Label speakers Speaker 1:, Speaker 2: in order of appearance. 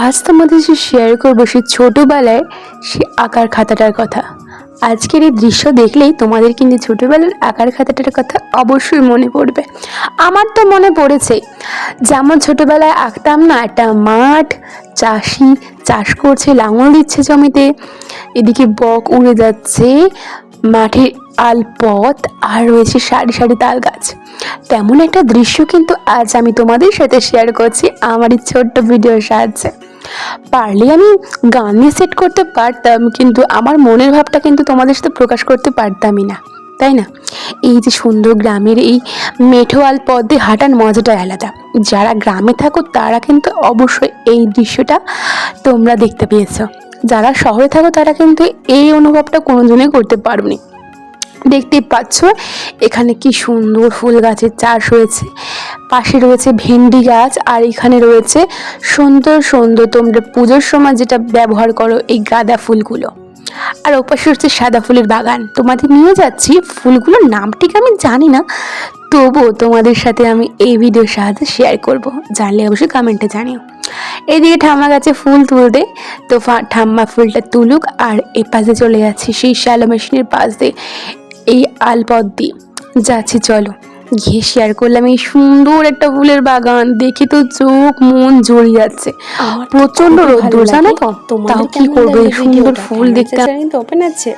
Speaker 1: আজ তোমাদের যে শেয়ার করবো সে ছোটোবেলায় সে আঁকার খাতাটার কথা। আজকের এই দৃশ্য দেখলেই তোমাদের কিন্তু ছোটোবেলার আঁকার খাতাটার কথা অবশ্যই মনে পড়বে। আমার তো মনে পড়েছে, যেমন ছোটোবেলায় আঁকতাম না, একটা মাঠ, চাষি চাষ করছে, লাঙল দিচ্ছে জমিতে, এদিকে বক উড়ে যাচ্ছে, মাঠের আলপথ, আর রয়েছে সারি সারি তাল গাছ। তেমন একটা দৃশ্য কিন্তু আজ আমি তোমাদের সাথে শেয়ার করছি আমার এই ছোট্ট ভিডিওর সাহায্যে। পারলে আমি গান নিয়ে সেট করতে পারতাম, কিন্তু আমার মনের ভাবটা কিন্তু তোমাদের সাথে প্রকাশ করতে পারতামই না, তাই না? এই যে সুন্দর গ্রামের এই মেঠোয়াল পথে হাঁটার মজাটা আলাদা। যারা গ্রামে থাকো তারা কিন্তু অবশ্যই এই দৃশ্যটা তোমরা দেখতে পেয়েছো। যারা শহরে থাকো তারা কিন্তু এই অনুভবটা কোনোদিনই করতে পারোনি। দেখতেই পাচ্ছ এখানে কি সুন্দর ফুল গাছের চাষ হয়েছে, পাশে রয়েছে ভেন্ডি গাছ, আর এখানে রয়েছে সুন্দর সুন্দর তোমরা পুজোর সময় যেটা ব্যবহার করো এই গাঁদা ফুলগুলো। আর ওপাশে হচ্ছে সাদা ফুলের বাগান। তোমাদের নিয়ে যাচ্ছি, ফুলগুলোর নাম ঠিক আমি জানি না, তবুও তোমাদের সাথে আমি এই ভিডিওর সাহায্যে শেয়ার করব, জানলে অবশ্যই কমেন্টে জানিও। এদিকে ঠাম্মা গাছে ফুল তুলতে, তো ঠাম্মা ফুলটা তুলুক, আর এ পাশে চলে যাচ্ছি সেই শ্যালো মেশিনের পাশ দিয়ে, এই আলপথ দিয়ে যাচ্ছি। চলো গিয়ে শেয়ার করলাম এই সুন্দর একটা ফুলের বাগান। দেখে তো চোখ মন জড়িয়ে যাচ্ছে। প্রচন্ড রোদ্দুর জানো তো, তাও কি করবো, এই সুন্দর ফুল দেখতে।
Speaker 2: ওপেন আছে।